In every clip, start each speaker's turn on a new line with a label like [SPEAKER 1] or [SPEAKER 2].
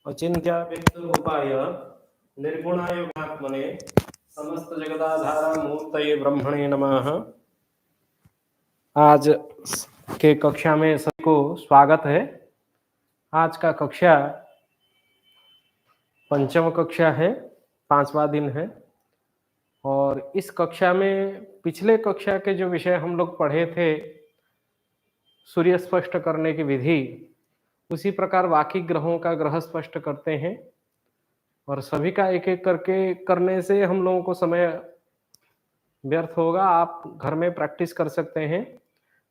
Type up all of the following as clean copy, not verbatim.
[SPEAKER 1] अचिन्त्याव्यक्तरूपाय निर्गुणाय गुणात्मने समस्त जगदाधारमूर्तये ब्रह्मणे नमः। आज के कक्षा में सभी को स्वागत है। आज का कक्षा पंचम कक्षा है, 5वां दिन है और इस कक्षा में पिछले कक्षा के जो विषय हम लोग पढ़े थे, सूर्य स्पष्ट करने की विधि, उसी प्रकार बाकी ग्रहों का ग्रह स्पष्ट करते हैं और सभी का एक एक करके करने से हम लोगों को समय व्यर्थ होगा। आप घर में प्रैक्टिस कर सकते हैं।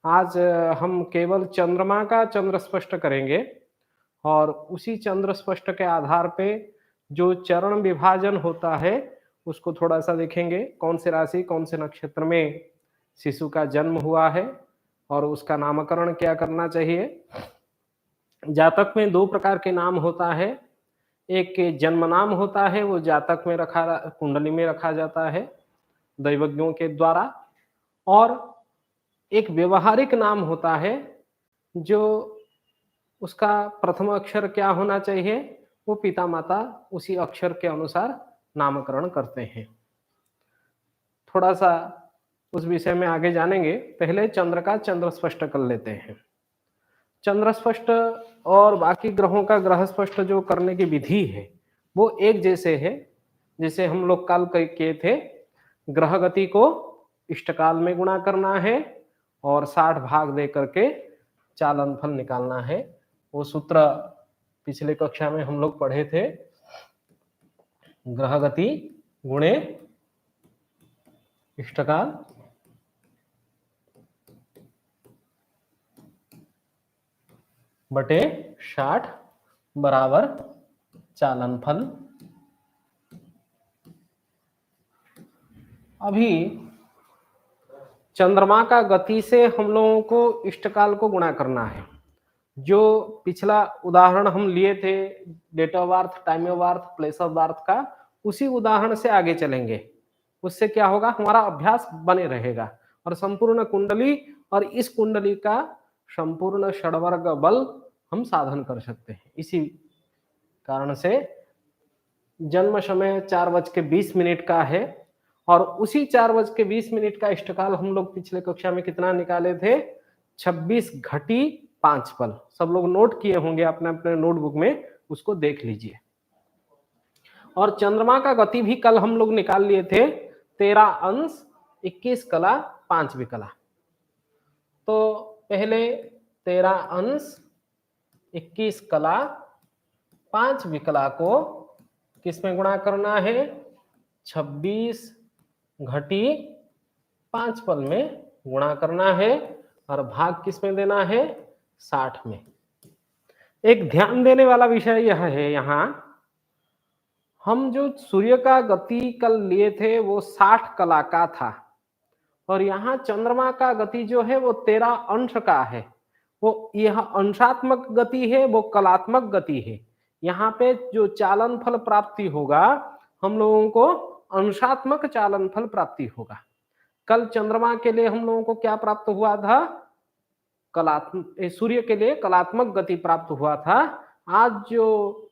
[SPEAKER 1] आज हम केवल चंद्रमा का चंद्र स्पष्ट करेंगे और उसी चंद्र स्पष्ट के आधार पे जो चरण विभाजन होता है उसको थोड़ा सा देखेंगे। कौन से राशि कौन से नक्षत्र में शिशु का जन्म हुआ है और उसका नामकरण क्या करना चाहिए। जातक में 2 प्रकार के नाम होता है। एक के जन्म नाम होता है, वो जातक में कुंडली में रखा जाता है दैवज्ञों के द्वारा, और एक व्यवहारिक नाम होता है जो उसका प्रथम अक्षर क्या होना चाहिए, वो पिता माता उसी अक्षर के अनुसार नामकरण करते हैं। थोड़ा सा उस विषय में आगे जानेंगे। पहले चंद्र का चंद्र स्पष्ट कर लेते हैं। चंद्र स्पष्ट और बाकी ग्रहों का ग्रह स्पष्ट जो करने की विधि है वो एक जैसे है। जैसे हम लोग कल किए थे, ग्रह गति को इष्टकाल में गुणा करना है और 60 भाग दे करके चालन फल निकालना है। वो सूत्र पिछले कक्षा में हम लोग पढ़े थे। ग्रह गति गुणे इष्टकाल बटे 60 बराबर चालन फल। अभी चंद्रमा का गति से हम लोगों को इष्टकाल को गुणा करना है। जो पिछला उदाहरण हम लिए थे date of birth, time of birth, place of birth का, उसी उदाहरण से आगे चलेंगे। उससे क्या होगा, हमारा अभ्यास बने रहेगा और संपूर्ण कुंडली और इस कुंडली का संपूर्ण षडवर्ग बल हम साधन कर सकते हैं। इसी कारण से जन्म समय 4:20 का है और उसी 4:20 का इष्टकाल हम लोग पिछले कक्षा में कितना निकाले थे, 26 घटी 5 पल। सब लोग नोट किए होंगे अपने अपने नोटबुक में, उसको देख लीजिए। और चंद्रमा का गति भी कल हम लोग निकाल लिए थे, 13 अंश 21 कला 5 विकला। तो पहले 13 अंश 21 कला 5 विकला को किस में गुणा करना है, 26 घटी 5 पल में गुणा करना है और भाग किस में देना है, 60 में। एक ध्यान देने वाला विषय यह है, यहाँ हम जो सूर्य का गति कल लिए थे वो 60 कला का था और यहाँ चंद्रमा का गति जो है वो 13 अंश का है। वो यह अंशात्मक गति है, वो कलात्मक गति है। यहाँ पे जो चालन फल प्राप्ति होगा, हम लोगों को अंशात्मक चालन फल प्राप्ति होगा। कल चंद्रमा के लिए हम लोगों को क्या प्राप्त हुआ था, सूर्य के लिए कलात्मक गति प्राप्त हुआ था। आज जो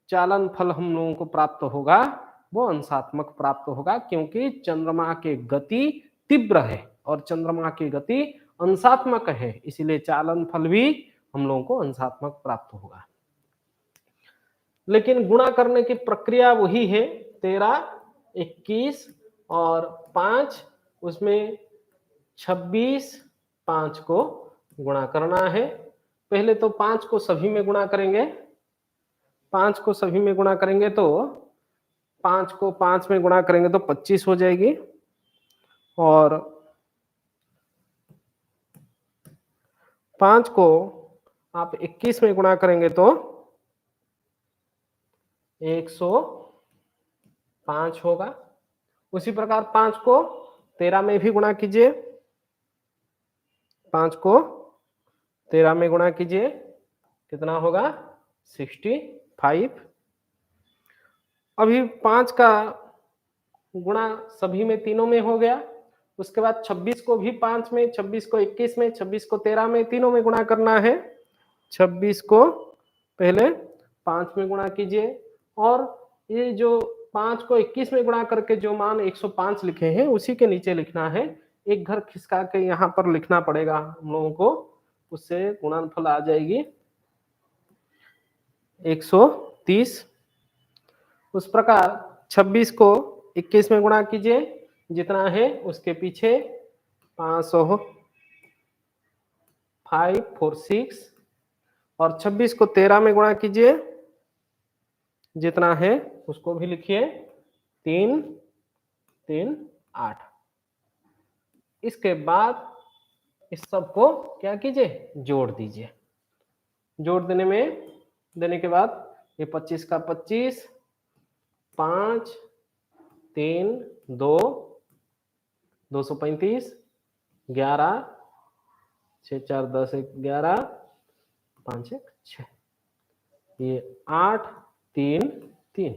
[SPEAKER 1] चालन फल हम लोगों को प्राप्त होगा वो अंशात्मक प्राप्त होगा, क्योंकि चंद्रमा के गति तीव्र है और चंद्रमा की गति अंशात्मक है, इसीलिए चालन फल भी हम लोगों को अंशात्मक प्राप्त होगा। लेकिन गुणा करने की प्रक्रिया वही है, 13, 21 और 5, उसमें 26 5 को गुणा करना है। पहले तो 5 को सभी में गुणा करेंगे। 5 को सभी में गुणा करेंगे तो 5 को 5 में गुणा करेंगे तो 25 हो जाएगी और 5 को आप 21 में गुणा करेंगे तो 105 होगा। उसी प्रकार 5 को 13 में भी गुणा कीजिए, 5 को 13 में गुणा कीजिए, कितना होगा, 65। अभी 5 का गुणा सभी में, तीनों में हो गया। उसके बाद 26 को भी 5 में, 26 को 21 में, 26 को 13 में, तीनों में गुणा करना है। 26 को पहले 5 में गुणा कीजिए, और ये जो 5 को 21 में गुणा करके जो मान 105 लिखे हैं उसी के नीचे लिखना है। एक घर खिसका के यहाँ पर लिखना पड़ेगा हम लोगों को, उससे गुणनफल आ जाएगी 130। उस प्रकार 26 को 21 में गुणा कीजिए, जितना है उसके पीछे 500 5 4 6, और 26 को 13 में गुणा कीजिए, जितना है उसको भी लिखिए 3 3 8। इसके बाद इस सब को क्या कीजिए, जोड़ दीजिए। जोड़ देने के बाद ये 25 का 25, 5 3 2 235, 11 6 4 10 11 5 1 6, ये 8 3 3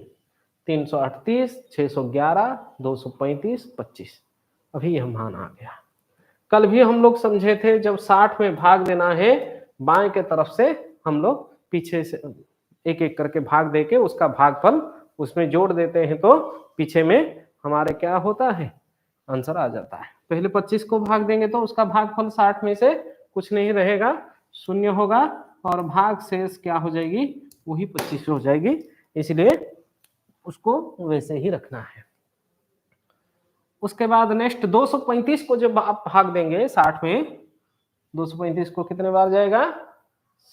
[SPEAKER 1] 338 611 235 25। अभी यह मान आ गया। कल भी हम लोग समझे थे जब 60 में भाग देना है, बाएं के तरफ से हम लोग पीछे से एक एक करके भाग देके उसका भागफल उसमें जोड़ देते हैं, तो पीछे में हमारे क्या होता है, आंसर आ जाता है। पहले 25 को भाग देंगे तो उसका भागफल 60 में से कुछ नहीं रहेगा, 0 होगा, और भाग शेष क्या हो जाएगी, वही 25 हो जाएगी, इसलिए उसको वैसे ही रखना है। उसके बाद नेक्स्ट 235 को जब आप भाग देंगे 60 में, 235 को कितने बार जाएगा,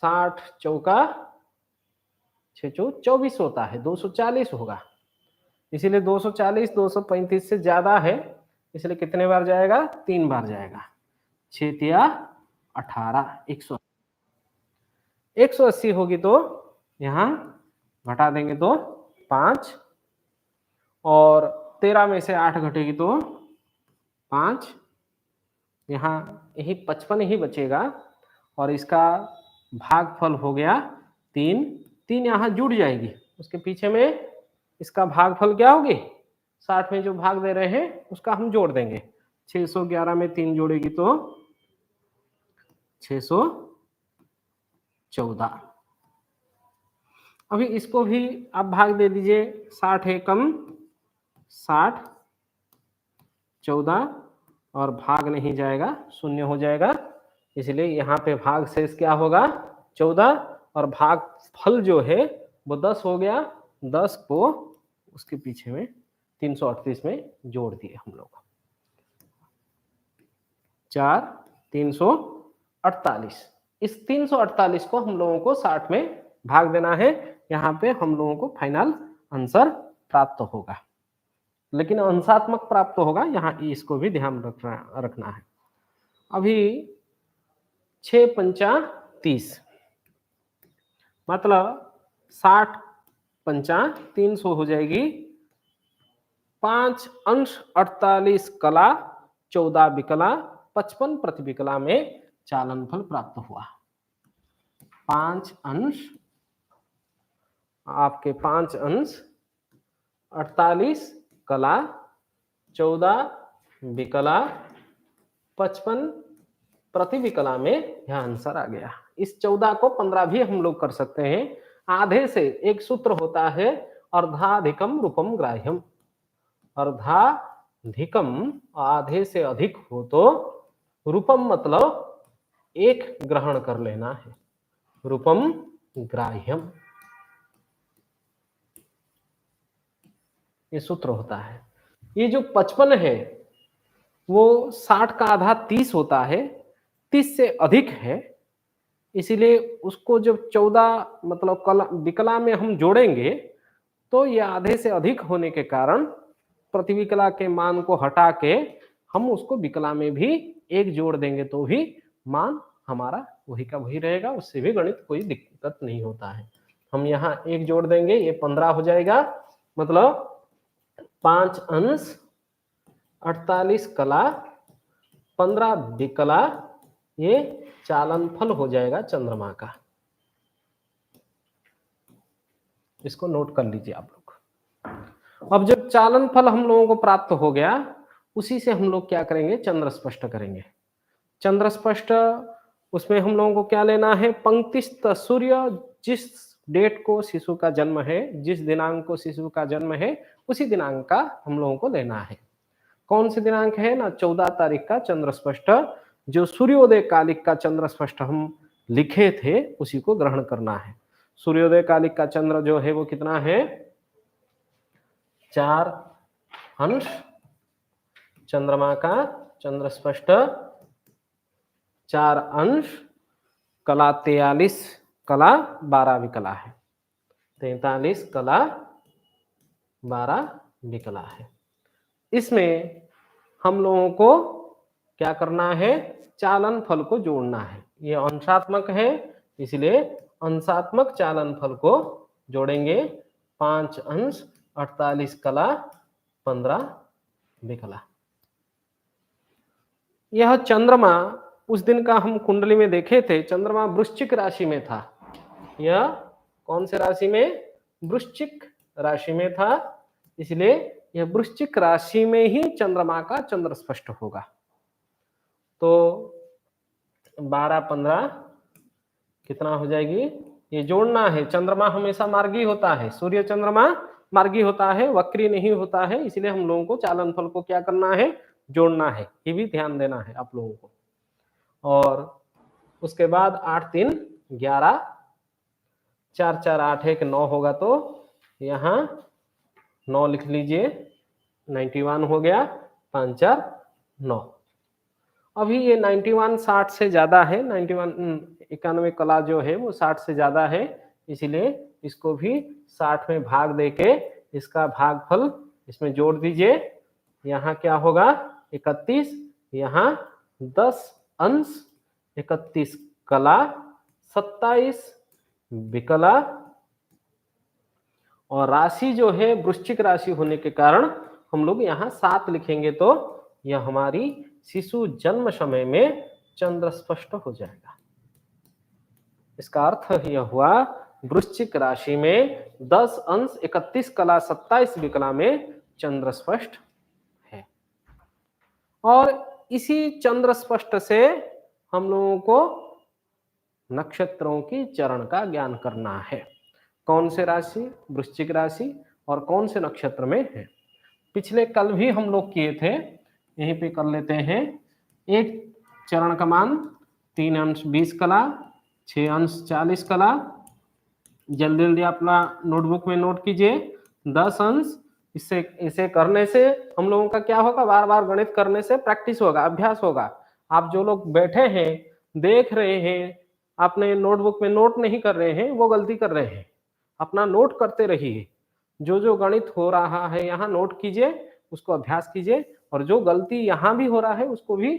[SPEAKER 1] 60 चौका 6 चौक 24 होता है, 240 होगा, इसीलिए 240 235 से ज्यादा है, इसलिए कितने बार जाएगा, 3 बार जाएगा। 6 तिया 18, 180 होगी तो यहाँ घटा देंगे तो 5, और 13 में से 8 घटेगी तो 5, यहाँ यही 55 ही बचेगा, और इसका भागफल हो गया 3, 3 यहाँ जुड़ जाएगी, उसके पीछे में इसका भागफल क्या होगी, 60 में जो भाग दे रहे हैं उसका हम जोड़ देंगे। 611 में 3 जोड़ेगी तो 614। अभी इसको भी आप भाग दे दीजिए, 60 है कम 60 14, और भाग नहीं जाएगा, 0 हो जाएगा, इसलिए यहाँ पे भाग शेष क्या होगा, 14, और भाग फल जो है वो 10 हो गया। 10 को उसके पीछे में 338 में जोड़ दिए हम लोग, 4 348। इस 348 को हम लोगों को 60 में भाग देना है, यहाँ पे हम लोगों को फाइनल आंसर प्राप्त होगा, लेकिन अंशात्मक प्राप्त होगा, यहाँ इसको भी ध्यान रखना है। अभी 6 पंचा 30, मतलब 60 पंचा 300 हो जाएगी, 5 अंश 48 कला 14 विकला 55 प्रतिविकला में चालनफल प्राप्त हुआ। 5 अंश, आपके 5 अंश 48 कला 14 विकला 55 प्रतिविकला में यह आंसर आ गया। इस 14 को 15 भी हम लोग कर सकते हैं। आधे से एक सूत्र होता है, अर्धाधिकम रूपम ग्राह्यम। अर्धाधिकम आधे से अधिक हो तो रूपम मतलब एक ग्रहण कर लेना है, रूपम ग्राह्यम, ये सूत्र होता है। ये जो 55 है वो 60 का आधा 30 होता है, 30 से अधिक है, इसीलिए उसको जब 14 मतलब विकला में हम जोड़ेंगे तो ये आधे से अधिक होने के कारण प्रतिविकला के मान को हटा के हम उसको विकला में भी एक जोड़ देंगे तो भी मान हमारा वही का वही रहेगा, उससे भी गणित कोई दिक्कत नहीं होता है। हम यहाँ एक जोड़ देंगे, ये 15 हो जाएगा, मतलब 5 अंश 48 कला 15 विकला, ये चालनफल हो जाएगा चंद्रमा का। इसको नोट कर लीजिए आप लोग। अब जब चालनफल हम लोगों को प्राप्त हो गया, उसी से हम लोग क्या करेंगे, चंद्र स्पष्ट करेंगे। चंद्र स्पष्ट, उसमें हम लोगों को क्या लेना है, पंक्तिस्थ सूर्य जिस डेट को शिशु का जन्म है, जिस दिनांक को शिशु का जन्म है उसी दिनांक का हम लोगों को लेना है। कौन से दिनांक है ना, 14 तारीख का चंद्र स्पष्ट, जो सूर्योदय कालिक का चंद्र स्पष्ट हम लिखे थे उसी को ग्रहण करना है। सूर्योदय कालिक का चंद्र जो है वो कितना है, 4 अंश, चंद्रमा का चंद्र स्पष्ट 4 अंश, कला 43, कला 12 विकला है, 43 कला 12 विकला है। इसमें हम लोगों को क्या करना है, चालन फल को जोड़ना है। ये अंशात्मक है इसलिए अंशात्मक चालन फल को जोड़ेंगे। 5 अंश, 48 कला 15 विकला। यह चंद्रमा उस दिन का हम कुंडली में देखे थे, चंद्रमा वृश्चिक राशि में था। यह कौन से राशि में, वृश्चिक राशि में था, इसलिए यह वृश्चिक राशि में ही चंद्रमा का चंद्र स्पष्ट होगा। तो 12 15 कितना हो जाएगी, ये जोड़ना है। चंद्रमा हमेशा मार्गी होता है, सूर्य चंद्रमा मार्गी होता है, वक्री नहीं होता है, इसलिए हम लोगों को चालन फल को क्या करना है, जोड़ना है। ये भी ध्यान देना है आप लोगों को। और उसके बाद 8 3 11, 4 4 8 1 9 होगा, तो यहाँ 9 लिख लीजिए, 91 हो गया, 5 4 9। अभी ये 91 60 से ज्यादा है, 91 कला जो है वो 60 से ज्यादा है, इसलिए इसको भी 60 में भाग देके इसका भागफल इसमें जोड़ दीजिए। यहाँ क्या होगा, 31, यहाँ 10 अंश, 31 कला 27 विकला, और राशि जो है वृश्चिक राशि होने के कारण हम लोग यहाँ 7 लिखेंगे, तो यह हमारी शिशु जन्म समय में चंद्र स्पष्ट हो जाएगा। इसका अर्थ यह हुआ, वृश्चिक राशि में 10 अंश, 31 कला 27 विकला में चंद्र स्पष्ट है। और इसी चंद्र स्पष्ट से हम लोगों को नक्षत्रों की चरण का ज्ञान करना है। कौन से राशि, वृश्चिक राशि, और कौन से नक्षत्र में है। पिछले कल भी हम लोग किए थे, यहीं पे कर लेते हैं। एक चरण का मान 3 अंश 20 कला, 6 अंश 40 कला। जल्दी जल्दी अपना नोटबुक में नोट कीजिए। 10 अंश, इसे करने से हम लोगों का क्या होगा, बार बार गणित करने से प्रैक्टिस होगा, अभ्यास होगा। आप जो लोग बैठे हैं, देख रहे हैं, आपने नोटबुक में नोट नहीं कर रहे हैं, वो गलती कर रहे हैं। अपना नोट करते रहिए, जो जो गणित हो रहा है यहाँ नोट कीजिए, उसको अभ्यास कीजिए, और जो गलती यहाँ भी हो रहा है उसको भी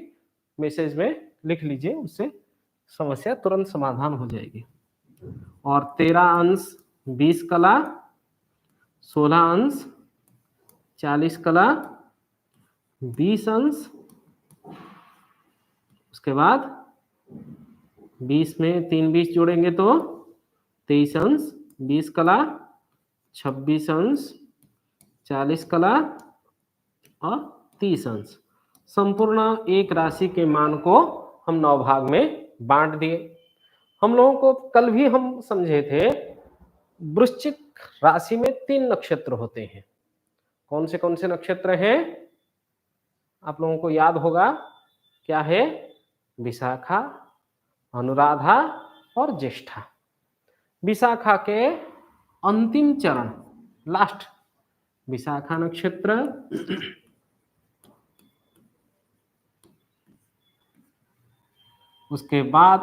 [SPEAKER 1] मैसेज में लिख लीजिए, उससे समस्या तुरंत समाधान हो जाएगी। और 13 अंश 20 कला, 16 अंश 40 कला, 20 अंश, उसके बाद 20 में 3 20 जोड़ेंगे तो 23 अंश 20 कला, 26 अंश 40 कला और 30 अंश। संपूर्ण एक राशि के मान को हम 9 भाग में बांट दिए। हम लोगों को कल भी हम समझे थे, वृश्चिक राशि में 3 नक्षत्र होते हैं। कौन से नक्षत्र हैं, आप लोगों को याद होगा, क्या है, विशाखा, अनुराधा और ज्येष्ठा। विशाखा के अंतिम चरण, लास्ट विशाखा नक्षत्र, उसके बाद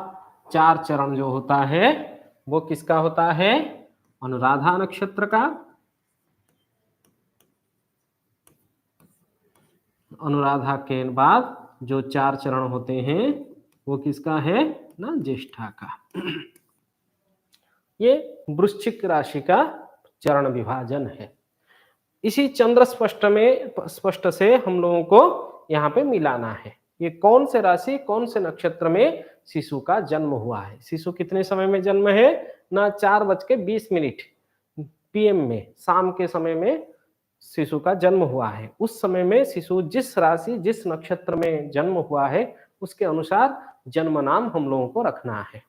[SPEAKER 1] 4 चरण जो होता है वो किसका होता है, अनुराधा नक्षत्र का। अनुराधा के बाद जो 4 चरण होते हैं वो किसका है ना, ज्येष्ठा का। ये वृश्चिक राशि का चरण विभाजन है। इसी चंद्र स्पष्ट से हम लोगों को यहाँ पे मिलाना है, ये कौन से राशि कौन से नक्षत्र में शिशु का जन्म हुआ है। शिशु कितने समय में जन्म है ना, 4:20 PM में, शाम के समय में शिशु का जन्म हुआ है। उस समय में शिशु जिस राशि जिस नक्षत्र में जन्म हुआ है उसके अनुसार जन्म नाम हम लोगों को रखना है।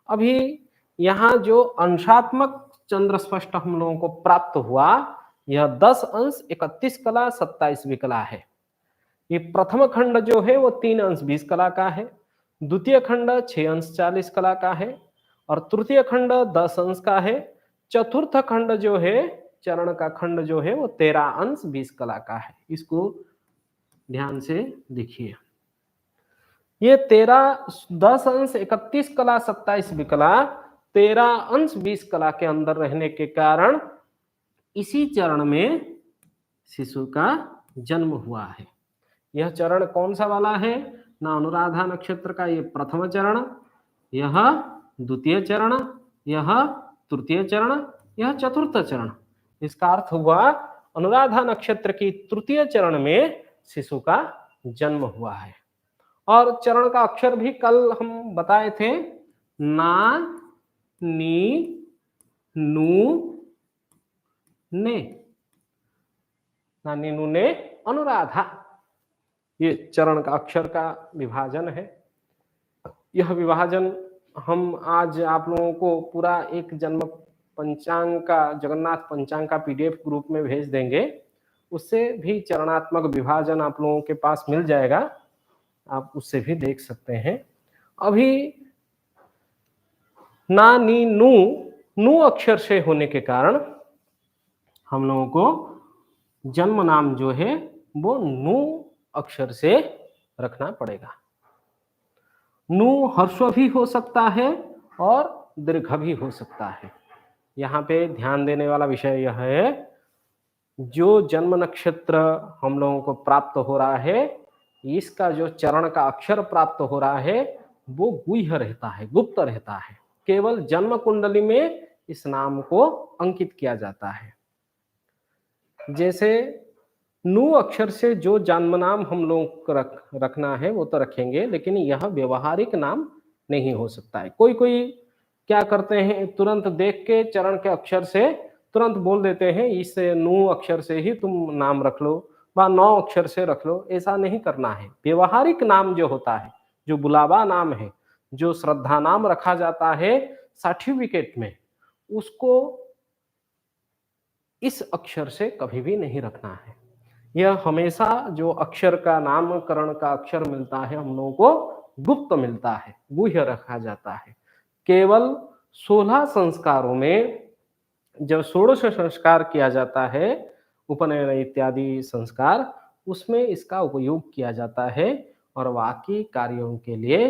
[SPEAKER 1] अभी यहाँ जो अंशात्मक चंद्र स्पष्ट हम लोगों को प्राप्त हुआ, यह 10 अंश 31 कला 27 विकला है। ये प्रथम खंड जो है वो 3 अंश 20 कला का है, द्वितीय खंड 6 अंश 40 कला का है और तृतीय खंड 10 अंश का है। चतुर्थ खंड जो है, चरण का खंड जो है वो 13 अंश 20 कला का है। इसको ध्यान से देखिए, ये 10 अंश 31 कला 27 विकला 13 अंश 20 कला के अंदर रहने के कारण इसी चरण में शिशु का जन्म हुआ है। यह चरण कौन सा वाला है ना, अनुराधा नक्षत्र का ये प्रथम चरण, यह द्वितीय चरण, यह तृतीय चरण, यह चतुर्थ चरण। इसका अर्थ हुआ अनुराधा नक्षत्र की तृतीय चरण में शिशु का जन्म हुआ है। और चरण का अक्षर भी कल हम बताए थे, ना, नी, नू, ने, ना, नी, नू, ने, अनुराधा, ये चरण का अक्षर का विभाजन है। यह विभाजन हम आज आप लोगों को पूरा एक जन्म पंचांग का, जगन्नाथ पंचांग का पीडीएफ ग्रुप में भेज देंगे, उससे भी चरणात्मक विभाजन आप लोगों के पास मिल जाएगा, आप उससे भी देख सकते हैं। अभी ना, नी, नू, नू अक्षर से होने के कारण हम लोगों को जन्म नाम जो है वो नू अक्षर से रखना पड़ेगा। नू ह्रस्व भी हो सकता है और दीर्घ भी हो सकता है। यहाँ पे ध्यान देने वाला विषय यह है, जो जन्म नक्षत्र हम लोगों को प्राप्त हो रहा है, इसका जो चरण का अक्षर प्राप्त हो रहा है वो गुह्य रहता है, गुप्त रहता है। केवल जन्म कुंडली में इस नाम को अंकित किया जाता है। जैसे नू अक्षर से जो जन्म नाम हम लोग को रखना है वो तो रखेंगे, लेकिन यह व्यवहारिक नाम नहीं हो सकता है। कोई कोई क्या करते हैं, तुरंत देख के चरण के अक्षर से तुरंत बोल देते हैं इस नू अक्षर से ही तुम नाम रख लो व 9 अक्षर से रख लो। ऐसा नहीं करना है। व्यवहारिक नाम जो होता है, जो बुलावा नाम है, जो श्रद्धा नाम रखा जाता है सर्टिफिकेट में, उसको इस अक्षर से कभी भी नहीं रखना है। यह हमेशा जो अक्षर का नामकरण का अक्षर मिलता है हम लोगों को गुप्त मिलता है, गुह्य रखा जाता है। केवल 16 संस्कारों में जब षोडश संस्कार किया जाता है, उपनयन इत्यादि संस्कार, उसमें इसका उपयोग किया जाता है और बाकी कार्यों के लिए,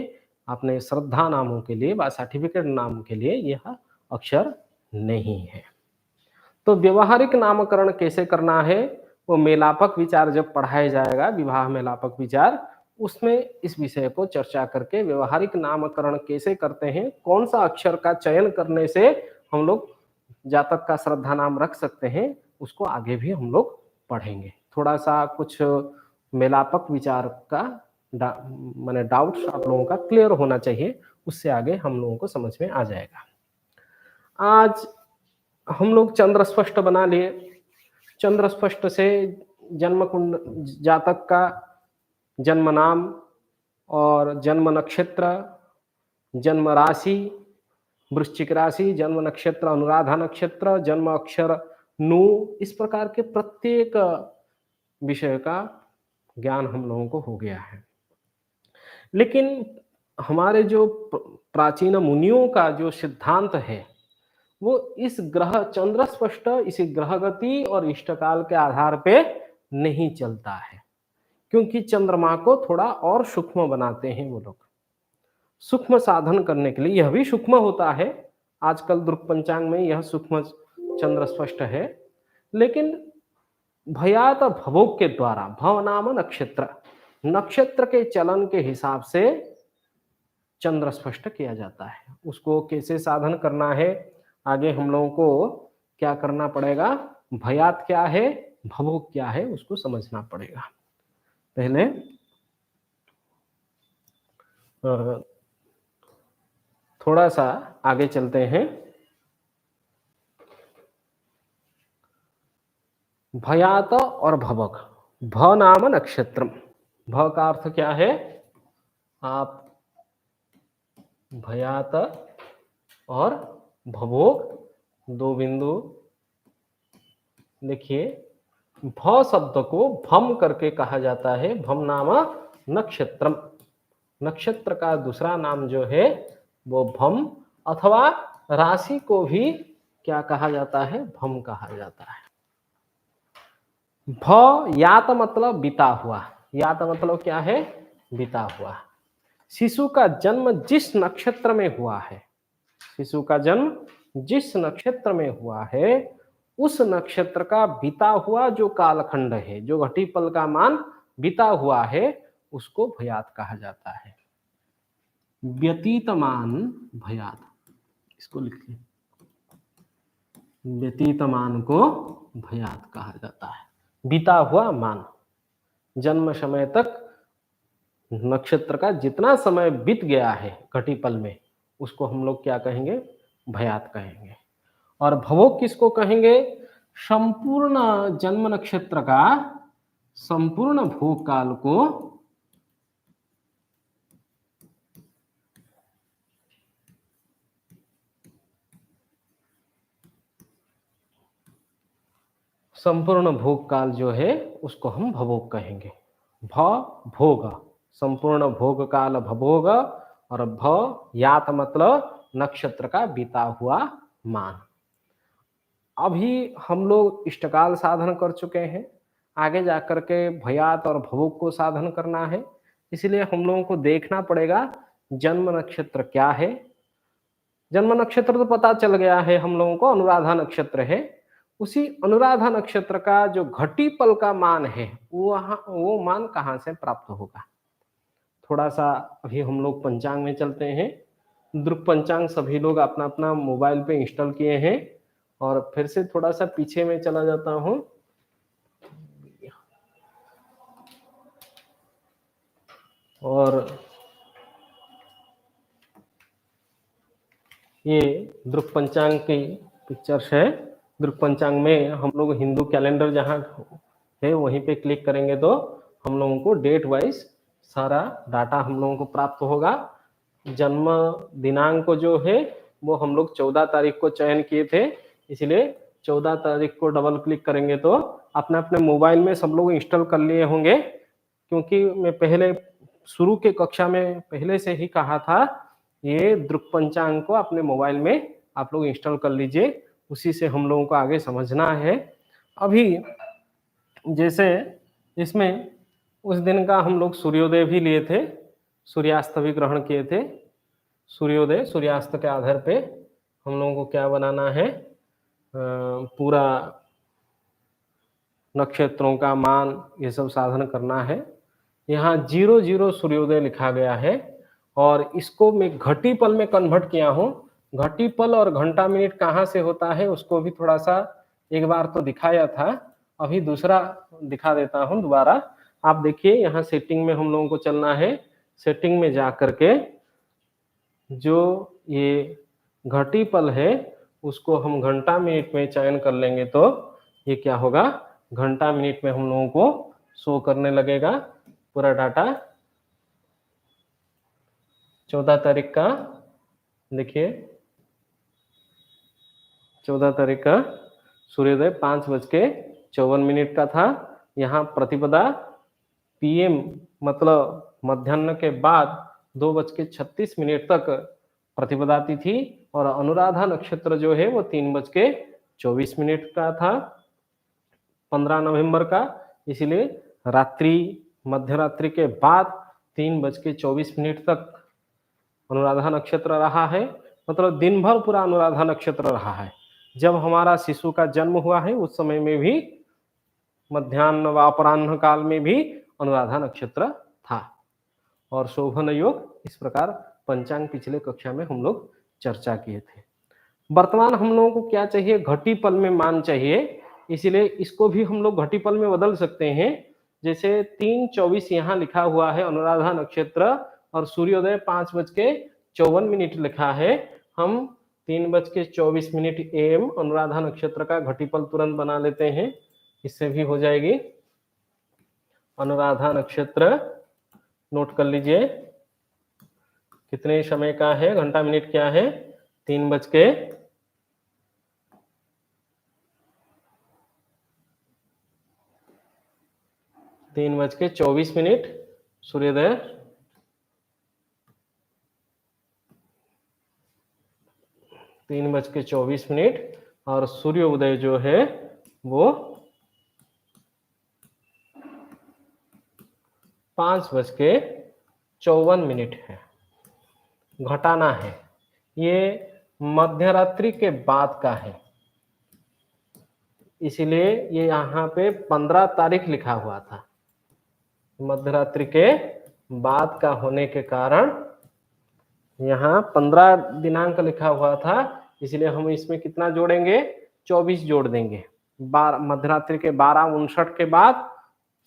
[SPEAKER 1] अपने श्रद्धा नामों के लिए व सर्टिफिकेट नाम के लिए यह अक्षर नहीं है। तो व्यवहारिक नामकरण कैसे करना है, वो मेलापक विचार जब पढ़ाया जाएगा, विवाह मेलापक विचार, उसमें इस विषय को चर्चा करके व्यवहारिक नामकरण कैसे करते हैं, कौन सा अक्षर का चयन करने से हम लोग जातक का श्रद्धा नाम रख सकते हैं, उसको आगे भी हम लोग पढ़ेंगे। थोड़ा सा कुछ मेलापक विचार का माने डाउट्स आप लोगों का क्लियर होना चाहिए, उससे आगे हम लोगों को समझ में आ जाएगा। आज हम लोग चंद्र स्पष्ट बना लिए। चंद्र स्पष्ट से जन्म कुंड, जातक का जन्म नाम और जन्म नक्षत्र, जन्म राशि वृश्चिक राशि, जन्म नक्षत्र अनुराधा नक्षत्र, जन्म अक्षर नू, इस प्रकार के प्रत्येक विषय का ज्ञान हम लोगों को हो गया है। लेकिन हमारे जो प्राचीन मुनियों का जो सिद्धांत है, वो इस ग्रह चंद्र स्पष्ट इसी ग्रह गति और इष्टकाल के आधार पे नहीं चलता है, क्योंकि चंद्रमा को थोड़ा और सूक्ष्म बनाते हैं वो लोग। सूक्ष्म साधन करने के लिए, यह भी सूक्ष्म होता है, आजकल द्रुक पंचांग में यह सूक्ष्म चंद्र स्पष्ट है, लेकिन भयात भवोग के द्वारा, भव नाम नक्षत्र, नक्षत्र के चलन के हिसाब से चंद्र स्पष्ट किया जाता है। उसको कैसे साधन करना है, आगे हम लोगों को क्या करना पड़ेगा, भयात क्या है, भवोग क्या है, उसको समझना पड़ेगा। पहले थोड़ा सा आगे चलते हैं। भयात और भवक, भ नाम नक्षत्रम, भ का अर्थ क्या है, आप भयात और भभोग, दो बिंदु। देखिए भ शब्द को भम करके कहा जाता है, भम नाम नक्षत्रम। नक्षत्र का दूसरा नाम जो है वो भम, अथवा राशि को भी क्या कहा जाता है, भम कहा जाता है। भ यात मतलब बीता हुआ, यात मतलब क्या है, बीता हुआ। शिशु का जन्म जिस नक्षत्र में हुआ है, शिशु का जन्म जिस नक्षत्र में हुआ है, उस नक्षत्र का बीता हुआ जो कालखंड है, जो घटिपल का मान बीता हुआ है, उसको भयात कहा जाता है। व्यतीतमान भयात, इसको लिखिए, व्यतीतमान को भयात कहा जाता है। बीता हुआ मान, जन्म समय तक नक्षत्र का जितना समय बीत गया है घटिपल में, उसको हम लोग क्या कहेंगे, भयात कहेंगे। और भवोग किसको कहेंगे, संपूर्ण जन्म नक्षत्र का संपूर्ण भोग काल को संपूर्ण भोग काल जो है उसको हम भवोग कहेंगे। भ भोग, संपूर्ण भोग काल भभोग, और भ यात मतलब नक्षत्र का बीता हुआ मान। अभी हम लोग इष्टकाल साधन कर चुके हैं, आगे जाकर के भयात और भवोग को साधन करना है, इसलिए हम लोगों को देखना पड़ेगा जन्म नक्षत्र क्या है। जन्म नक्षत्र तो पता चल गया है हम लोगों को, अनुराधा नक्षत्र है। उसी अनुराधा नक्षत्र का जो घटिपल का मान है वो मान कहाँ से प्राप्त होगा। थोड़ा सा अभी हम लोग पंचांग में चलते हैं। द्रुक पंचांग सभी लोग अपना अपना मोबाइल पे इंस्टॉल किए हैं, और फिर से थोड़ा सा पीछे में चला जाता हूं। और ये द्रुक पंचांग की पिक्चर्स है। द्रुक पंचांग में हम लोग हिंदू कैलेंडर जहाँ है वहीं पे क्लिक करेंगे तो हम लोगों को डेट वाइज सारा डाटा हम लोगों को प्राप्त होगा। जन्म दिनांक को जो है वो हम लोग 14 तारीख को चयन किए थे, इसलिए 14 तारीख को डबल क्लिक करेंगे तो अपने अपने मोबाइल में सब लोग इंस्टॉल कर लिए होंगे, क्योंकि मैं पहले शुरू के कक्षा में पहले से ही कहा था ये द्रुक पंचांग को अपने मोबाइल में आप लोग इंस्टॉल कर लीजिए, उसी से हम लोगों को आगे समझना है। अभी जैसे इसमें उस दिन का हम लोग सूर्योदय भी लिए थे, सूर्यास्त भी ग्रहण किए थे। सूर्योदय सूर्यास्त के आधार पे हम लोगों को क्या बनाना है, पूरा नक्षत्रों का मान ये सब साधन करना है। यहाँ 00 सूर्योदय लिखा गया है, और इसको मैं घटिपल में कन्वर्ट किया हूँ। घटिपल और घंटा मिनट कहाँ से होता है उसको भी थोड़ा सा एक बार तो दिखाया था, अभी दूसरा दिखा देता हूँ दोबारा। आप देखिए यहाँ सेटिंग में हम लोगों को चलना है। सेटिंग में जा करके जो ये घटिपल है उसको हम घंटा मिनट में चयन कर लेंगे तो ये क्या होगा, घंटा मिनट में हम लोगों को शो करने लगेगा पूरा डाटा। 14 तारीख का देखिए, 14 तारीख का सूर्योदय 5:54 का था। यहाँ प्रतिपदा PM मतलब मध्याह्न के बाद 2:36 तक प्रतिपदा थी, और अनुराधा नक्षत्र जो है वो 3:24 का था 15 नवंबर का, इसलिए रात्रि मध्यरात्रि के बाद 3:24 तक अनुराधा नक्षत्र रहा है, मतलब दिन भर पूरा अनुराधा नक्षत्र रहा है। जब हमारा शिशु का जन्म हुआ है उस समय में भी मध्याह्न व अपराह्न काल में भी अनुराधा नक्षत्र था। और शोभन योग इस प्रकार पंचांग पिछले कक्षा में हम लोग चर्चा किए थे। वर्तमान हम लोगों को क्या चाहिए, घटिपल में मान चाहिए, इसलिए इसको भी हम लोग घटिपल में बदल सकते हैं। जैसे 3:24 यहाँ लिखा हुआ है अनुराधा नक्षत्र, और सूर्योदय 5:54 लिखा है। हम 3:24 AM अनुराधा नक्षत्र का घटिपल तुरंत बना लेते हैं, इससे भी हो जाएगी। अनुराधा नक्षत्र नोट कर लीजिए कितने समय का है, घंटा मिनट क्या है, 3:24। 3:24 सूर्योदय 3:24 और सूर्य उदय जो है वो 5:54 है। घटाना है, ये मध्यरात्रि के बाद का है, इसलिए ये यहाँ पे 15 तारीख लिखा हुआ था। मध्यरात्रि के बाद का होने के कारण यहाँ 15 दिनांक लिखा हुआ था, इसलिए हम इसमें कितना जोड़ेंगे, 24 जोड़ देंगे। मध्यरात्रि के 12:59 के बाद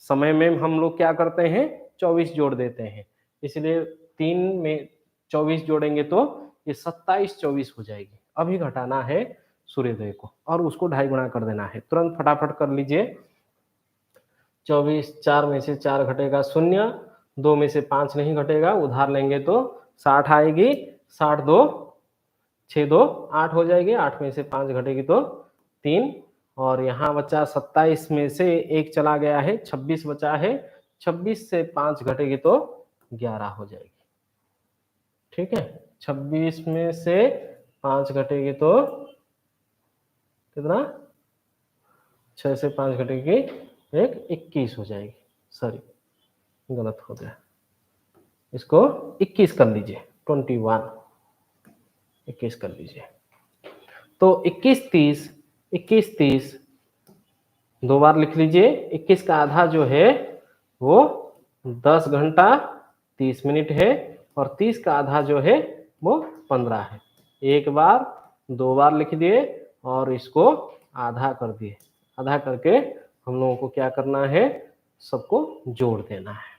[SPEAKER 1] समय में हम लोग क्या करते हैं, 24 जोड़ देते हैं, इसलिए 3 में 24 जोड़ेंगे तो ये 27-24 हो जाएगी। अभी घटाना है सूर्योदय को और उसको 2.5 गुना कर देना है। तुरंत फटाफट कर लीजिए। 24, 4 में से 4 घटेगा 0, 2 में से 5 नहीं घटेगा, उधार लेंगे तो 60 आएगी, 60 2 6 2 8 हो जाएगी, 8 में से 5 घटेगी तो 3, और यहाँ बचा 27 में से 1 चला गया है, 26 बचा है, 26 से 5 घटेगी तो 11 हो जाएगी। ठीक है, 26 में से 5 घटेगी तो कितना, 6 से 5 घटेगी 21 हो जाएगी। सॉरी, गलत हो गया, इसको 21 कर लीजिए, 21 कर लीजिए। तो 21 30 दो बार लिख लीजिए। 21 का आधा जो है वो 10 घंटा 30 मिनट है, और 30 का आधा जो है वो 15 है। एक बार, दो बार लिख दिए और इसको आधा कर दिए। आधा करके हम लोगों को क्या करना है, सबको जोड़ देना है।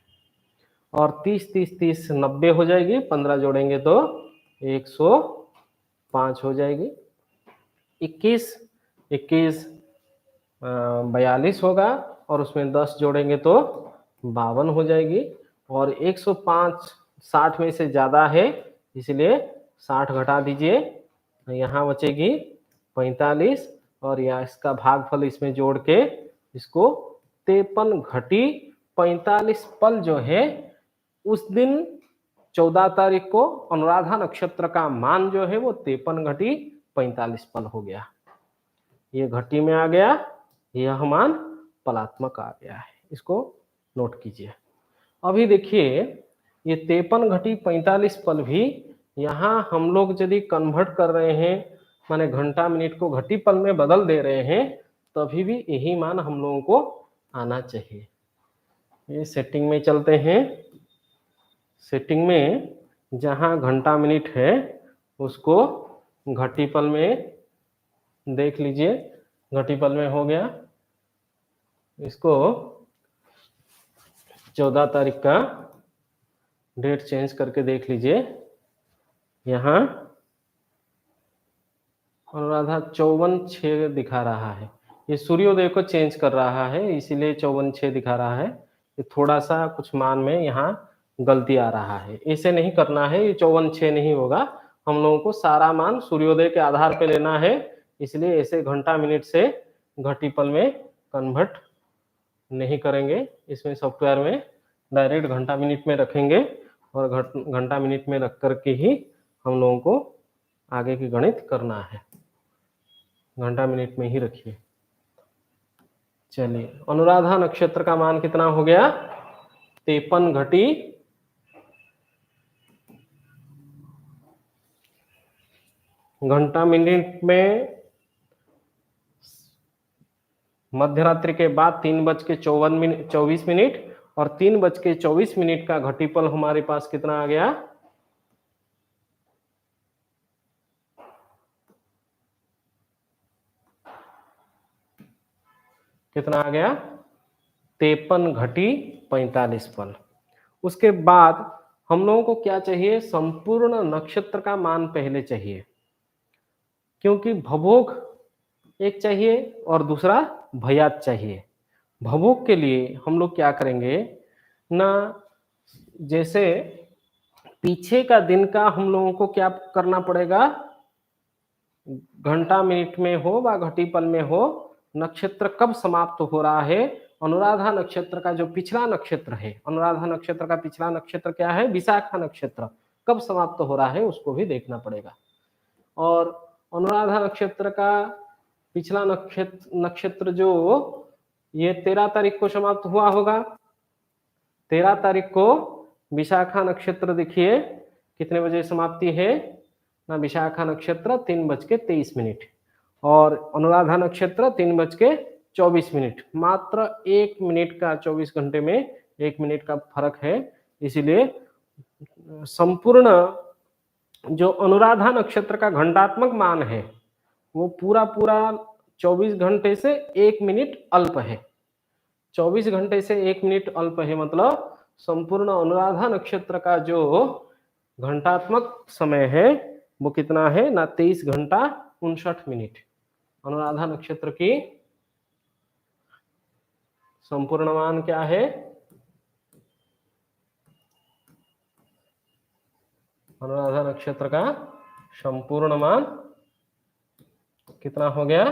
[SPEAKER 1] और 30 30 30 90 हो जाएगी, 15 जोड़ेंगे तो 105 हो जाएगी। 21 42 होगा, और उसमें 10 जोड़ेंगे तो 52 हो जाएगी। और 105 60 में से ज़्यादा है, इसलिए 60 घटा दीजिए, यहाँ बचेगी 45, और यहाँ इसका भागफल इसमें जोड़ के इसको 53 घटी 45 पल जो है, उस दिन 14 तारीख को अनुराधा नक्षत्र का मान जो है वो 53 घटी 45 पल हो गया। ये घटी में आ गया, यह मान पलात्मक आ गया है, इसको नोट कीजिए। अभी देखिए, ये 53 घटी 45 पल भी यहाँ हम लोग यदि कन्वर्ट कर रहे हैं, माने घंटा मिनट को घटी पल में बदल दे रहे हैं, तभी भी यही मान हम लोगों को आना चाहिए। ये सेटिंग में चलते हैं। सेटिंग में जहाँ घंटा मिनट है उसको घटी पल में देख लीजिए, घटी पल में हो गया। इसको 14 तारीख का डेट चेंज करके देख लीजिए। यहाँ अनुराधा 54:06 दिखा रहा है, ये सूर्योदय को चेंज कर रहा है, इसीलिए 54:06 दिखा रहा है। ये थोड़ा सा कुछ मान में यहाँ गलती आ रहा है, ऐसे नहीं करना है, ये 54:06 नहीं होगा। हम लोगों को सारा मान सूर्योदय के आधार पे लेना है, इसलिए ऐसे घंटा मिनट से घटी पल में कन्वर्ट नहीं करेंगे। इसमें सॉफ्टवेयर में डायरेक्ट घंटा मिनट में रखेंगे, और घंटा मिनट में रख करके ही हम लोगों को आगे की गणित करना है। घंटा मिनट में ही रखिए। चलिए, अनुराधा नक्षत्र का मान कितना हो गया, 53 घटी 1 मिनट में मध्यरात्रि के बाद 3:24 और 3:24 का घटीपल हमारे पास कितना आ गया, कितना आ गया, 53 घटी 45 पल। उसके बाद हम लोगों को क्या चाहिए, संपूर्ण नक्षत्र का मान पहले चाहिए, क्योंकि भवोग एक चाहिए और दूसरा भयात चाहिए। भवोग के लिए हम लोग क्या करेंगे ना, जैसे पीछे का दिन का हम लोगों को क्या करना पड़ेगा, घंटा मिनट में हो व घटी पल में हो, नक्षत्र कब समाप्त हो रहा है अनुराधा नक्षत्र का जो पिछला नक्षत्र है, अनुराधा नक्षत्र का पिछला नक्षत्र क्या है? विशाखा नक्षत्र, कब समाप्त हो रहा है उसको भी देखना पड़ेगा। और अनुराधा नक्षत्र का पिछला नक्षत्र जो ये 13 तारीख को समाप्त हुआ होगा। 13 तारीख को विशाखा नक्षत्र देखिए कितने बजे समाप्ति है ना? विशाखा नक्षत्र 3:23 और अनुराधा नक्षत्र 3:24। मात्र 1 मिनट का, 24 घंटे में 1 मिनट का फर्क है। इसीलिए संपूर्ण जो अनुराधा नक्षत्र का घंटात्मक मान है वो पूरा 24 घंटे से 1 मिनट अल्प है। 24 घंटे से 1 मिनट अल्प है, मतलब संपूर्ण अनुराधा नक्षत्र का जो घंटात्मक समय है वो कितना है ना? 23 घंटा 59 मिनट। अनुराधा नक्षत्र की संपूर्ण मान क्या है? अनुराधा नक्षत्र का संपूर्ण मान कितना हो गया?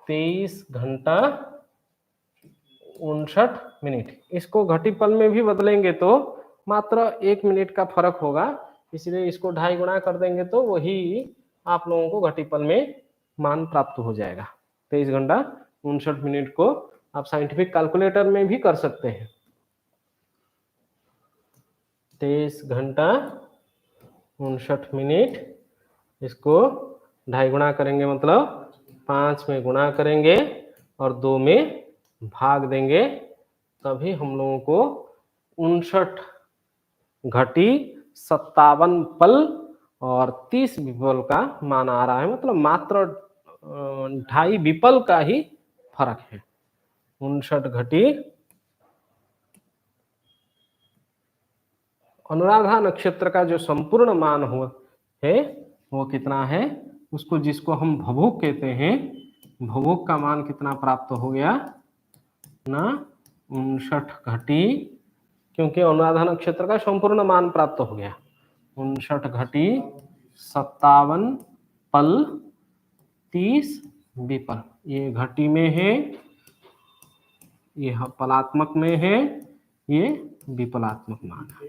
[SPEAKER 1] 23 घंटा 59 मिनट। इसको घटीपल में भी बदलेंगे तो मात्र 1 मिनट का फर्क होगा, इसलिए इसको 2.5 गुना कर देंगे तो वही आप लोगों को घटीपल में मान प्राप्त हो जाएगा। 23 घंटा 59 मिनट को आप साइंटिफिक कैलकुलेटर में भी कर सकते हैं। 23 घंटा 59 मिनट, इसको 2.5 गुना करेंगे, मतलब 5 में गुणा करेंगे और 2 में भाग देंगे, तभी हम लोगों को 59 घटी 57 पल और 30 विपल का मान आ रहा है। मतलब मात्र 2.5 विपल का ही फर्क है। 59 घटी अनुराधा नक्षत्र का जो संपूर्ण मान हुआ है वो कितना है? उसको, जिसको हम भवोग कहते हैं, भवोग का मान कितना प्राप्त हो गया ना? 59 घटी, क्योंकि अनुराधा नक्षत्र का संपूर्ण मान प्राप्त हो गया। 59 घटी 57 पल 30 विपल। ये घटी में है, ये पलात्मक में है, ये विपलात्मक मान है।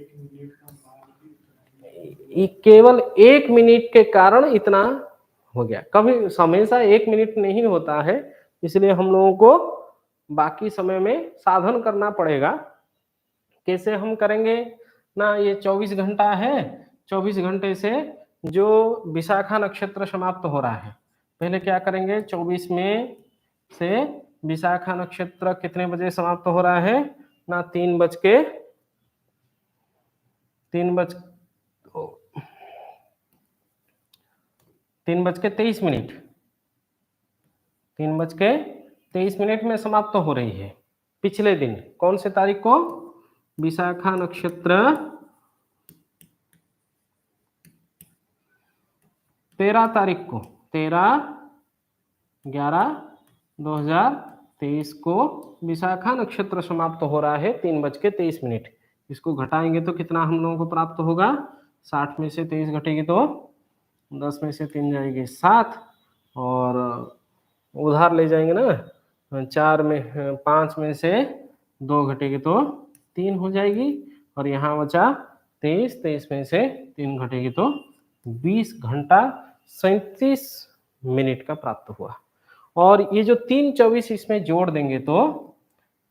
[SPEAKER 1] ये केवल 1 मिनट के कारण इतना हो गया। कभी हमेशा 1 मिनट नहीं होता है, इसलिए हम लोगों को बाकी समय में साधन करना पड़ेगा। कैसे हम करेंगे ना? ये 24 घंटा है, 24 घंटे से जो विशाखा नक्षत्र समाप्त हो रहा है, पहले क्या करेंगे? 24 में से विशाखा नक्षत्र कितने बजे समाप्त हो रहा है ना? 3:23। 3:23 में समाप्त हो रही है। पिछले दिन कौन से तारीख को? विशाखा नक्षत्र 13 तारीख को, 13/11/2023 को विशाखा नक्षत्र समाप्त हो रहा है 3:23। इसको घटाएंगे तो कितना हम लोगों को प्राप्त होगा? 60 में से 23 घटेगी तो 10 में से 3 जाएगी 7, और उधार ले जाएंगे ना, 5 में से 2 घटेगी तो 3 हो जाएगी, और यहाँ बचा 23 में से 3 घटेगी तो 20 घंटा 37 मिनट का प्राप्त हुआ। और ये जो 3:24 इसमें जोड़ देंगे तो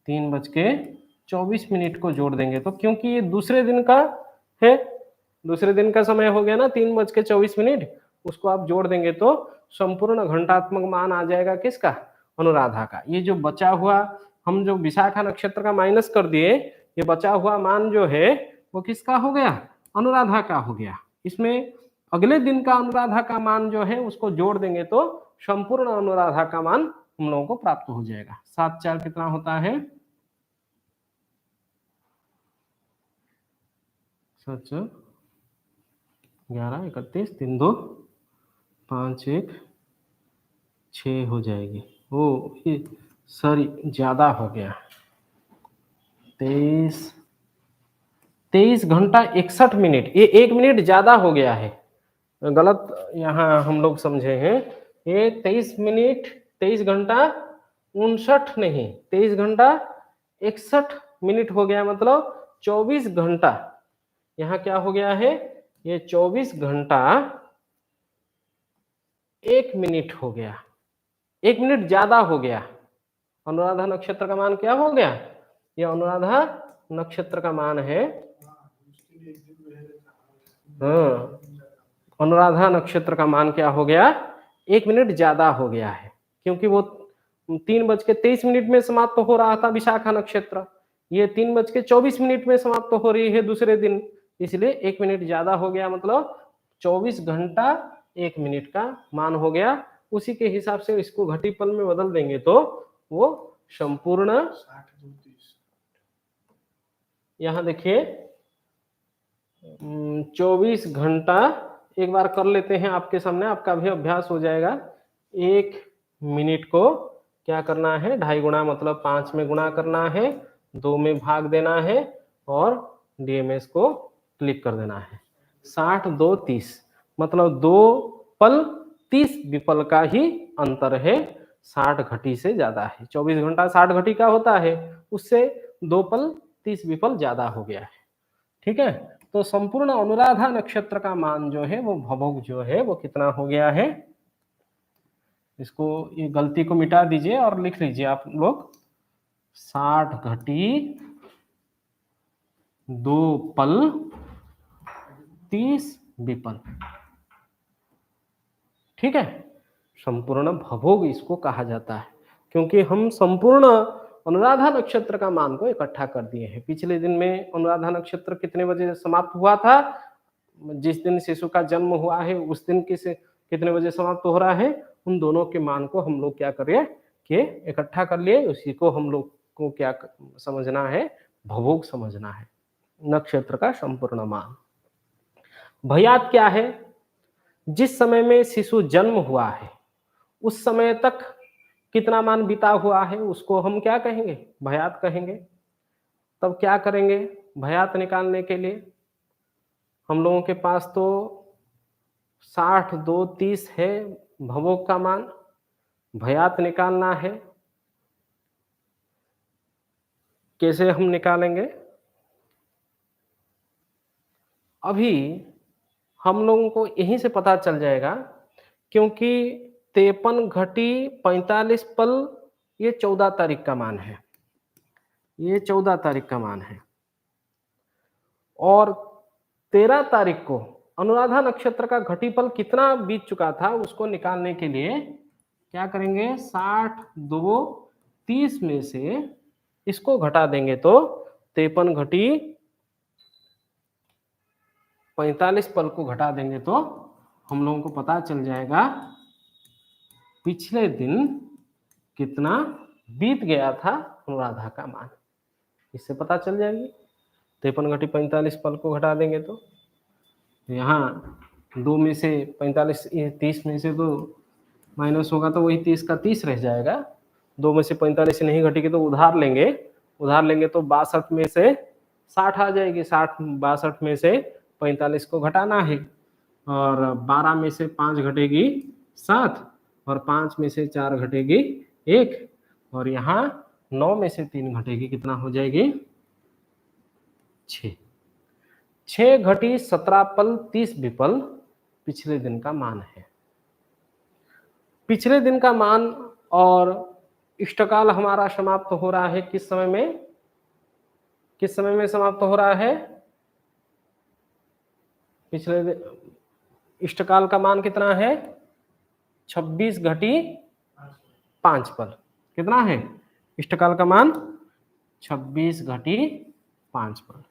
[SPEAKER 1] 3:24 को जोड़ देंगे तो, क्योंकि ये दूसरे दिन का है, दूसरे दिन का समय हो गया ना 3:24, उसको आप जोड़ देंगे तो संपूर्ण घंटात्मक मान आ जाएगा किसका? अनुराधा का। ये जो बचा हुआ, हम जो विशाखा नक्षत्र का माइनस कर दिए, ये बचा हुआ मान जो है वो किसका हो गया? अनुराधा का हो गया। इसमें अगले दिन का अनुराधा का मान जो है उसको जोड़ देंगे तो संपूर्ण अनुराधा का मान हम लोगों को प्राप्त हो जाएगा। 7/4 कितना होता है? 7/4 11, 31, 3, 2, 5, 1, 6 हो जाएगी। ओ सॉरी, ज्यादा हो गया। 23 घंटा 61 मिनट, ये 1 मिनट ज्यादा हो गया है, गलत यहाँ हम लोग समझे हैं। ये 23 घंटा 59 नहीं, 23 घंटा 61 मिनट हो गया, मतलब 24 घंटा। यहाँ क्या हो गया है, ये 24 घंटा 1 मिनट हो गया, 1 मिनट ज्यादा हो गया। अनुराधा नक्षत्र का मान क्या हो गया, ये अनुराधा नक्षत्र का मान है, हाँ, अनुराधा नक्षत्र का मान क्या हो गया, 1 मिनट ज्यादा हो गया है, क्योंकि वो 3:23 में समाप्त हो रहा था विशाखा नक्षत्र, ये 3:24 में समाप्त हो रही है दूसरे दिन, इसलिए 1 मिनट ज्यादा हो गया, मतलब 24 घंटा 1 मिनट का मान हो गया। उसी के हिसाब से इसको घटीपल में बदल देंगे तो वो संपूर्ण, यहाँ देखिए 24 घंटा, एक बार कर लेते हैं आपके सामने, आपका भी अभ्यास हो जाएगा। 1 मिनट को क्या करना है, 2.5 गुना मतलब 5 में गुणा करना है, 2 में भाग देना है और डीएमएस को क्लिक कर देना है। 60 2 30, मतलब 2 पल 30 विपल का ही अंतर है, 60 घटी से ज्यादा है। 24 घंटा 60 घटी का होता है, उससे 2 पल 30 विपल ज्यादा हो गया है। ठीक है, तो संपूर्ण अनुराधा नक्षत्र का मान जो है वो भवोग जो है वो कितना हो गया है, इसको ये गलती को मिटा दीजिए और लिख लीजिए आप लोग, 60 घटी 2 पल 30 विपल। ठीक है, संपूर्ण भवोग इसको कहा जाता है, क्योंकि हम संपूर्ण अनुराधा नक्षत्र का मान को इकट्ठा कर दिए हैं। पिछले दिन में अनुराधा नक्षत्र कितने बजे समाप्त हुआ था, जिस दिन शिशु का जन्म हुआ है उस दिन कितने बजे समाप्त हो रहा है, उन दोनों के मान को हम लोग क्या करें कि इकट्ठा कर लिए, उसी को हम लोग को क्या समझना है, भवोग समझना है, नक्षत्र का संपूर्ण मान। भयात क्या है, जिस समय में शिशु जन्म हुआ है उस समय तक कितना मान बीता हुआ है, उसको हम क्या कहेंगे, भयात कहेंगे। तब क्या करेंगे, भयात निकालने के लिए हम लोगों के पास तो 60 2 30 है भवोग का मान, भयात निकालना है, कैसे हम निकालेंगे, अभी हम लोगों को यहीं से पता चल जाएगा, क्योंकि 53 घटी 45 पल ये 14 तारीख का मान है, ये 14 तारीख का मान है, और 13 तारीख को अनुराधा नक्षत्र का घटीपल कितना बीत चुका था उसको निकालने के लिए क्या करेंगे, 60 2 30 में से इसको घटा देंगे तो 53 घटी 45 पल को घटा देंगे तो हम लोगों को पता चल जाएगा पिछले दिन कितना बीत गया था अनुराधा का मान, इससे पता चल जाएगी। 53 घटी 45 पल को घटा देंगे तो यहाँ 2 में से 45 30 में से तो माइनस होगा तो वही 30 का 30 रह जाएगा, 2 में से 45 नहीं घटेगी तो उधार लेंगे तो 62 में से 60 आ जाएगी, 62 में से 45 को घटाना है, और 12 में से 5 घटेगी 7, और 5 में से 4 घटेगी 1, और यहाँ 9 में से 3 घटेगी, कितना हो जाएगी 6। 6 घटी 17 पल 30 विपल पिछले दिन का मान है। पिछले दिन का मान और इष्टकाल हमारा समाप्त हो रहा है किस समय में, किस समय में समाप्त हो रहा है, पिछले इष्टकाल का मान कितना है, 26 घटी 5 पल, कितना है इष्टकाल का मान, 26 घटी 5 पल।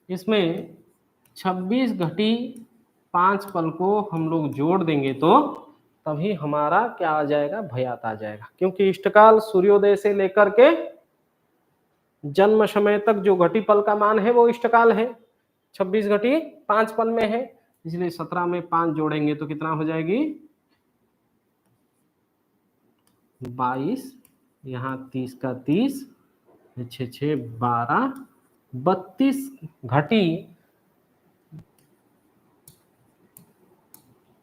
[SPEAKER 1] इसमें 26 घटी 5 पल को हम लोग जोड़ देंगे तो तभी हमारा क्या आ जाएगा, भयात आ जाएगा, क्योंकि इष्टकाल सूर्योदय से लेकर के जन्म समय तक जो घटी पल का मान है वो इष्टकाल है, 26 घटी 5 पल में है, इसलिए 17 में 5 जोड़ेंगे तो कितना हो जाएगी 22, यहाँ 30 का 30, 6 6 12, 32 घटी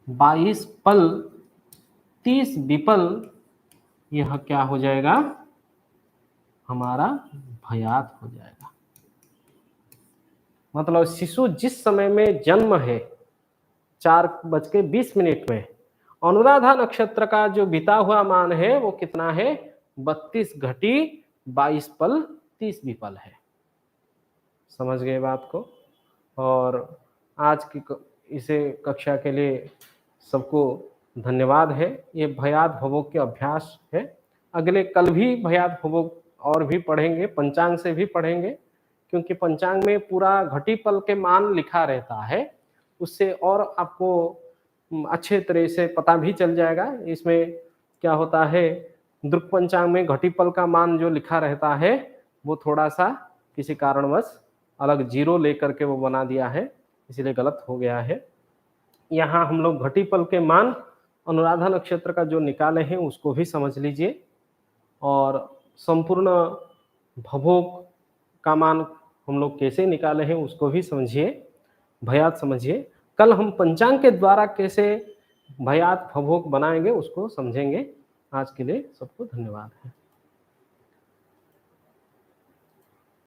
[SPEAKER 1] 22 पल 30 विपल यह क्या हो जाएगा, हमारा भयात हो जाएगा। मतलब शिशु जिस समय में जन्म है 4:20 में, अनुराधा नक्षत्र का जो बीता हुआ मान है वो कितना है, 32 घटी 22 पल 30 विपल है। समझ गए बात को। और आज की इसे कक्षा के लिए सबको धन्यवाद है। ये भयात भवोग के अभ्यास है। अगले कल भी भयात भवोग और भी पढ़ेंगे, पंचांग से भी पढ़ेंगे, क्योंकि पंचांग में पूरा घटी पल के मान लिखा रहता है। उससे और आपको अच्छे तरह से पता भी चल जाएगा इसमें क्या होता है। द्रुक पंचांग में घटी पल का मान जो लिखा रहता है वो थोड़ा सा किसी कारणवश अलग जीरो लेकर के वो बना दिया है, इसलिए गलत हो गया है। यहाँ हम लोग घटी पल के मान अनुराधा नक्षत्र का जो निकाले हैं उसको भी समझ लीजिए, और संपूर्ण भवोग का मान हम लोग कैसे निकाले हैं उसको भी समझिए, भयात समझिए। कल हम पंचांग के द्वारा कैसे भयात भवोग बनाएंगे उसको समझेंगे। आज के लिए सबको धन्यवाद है।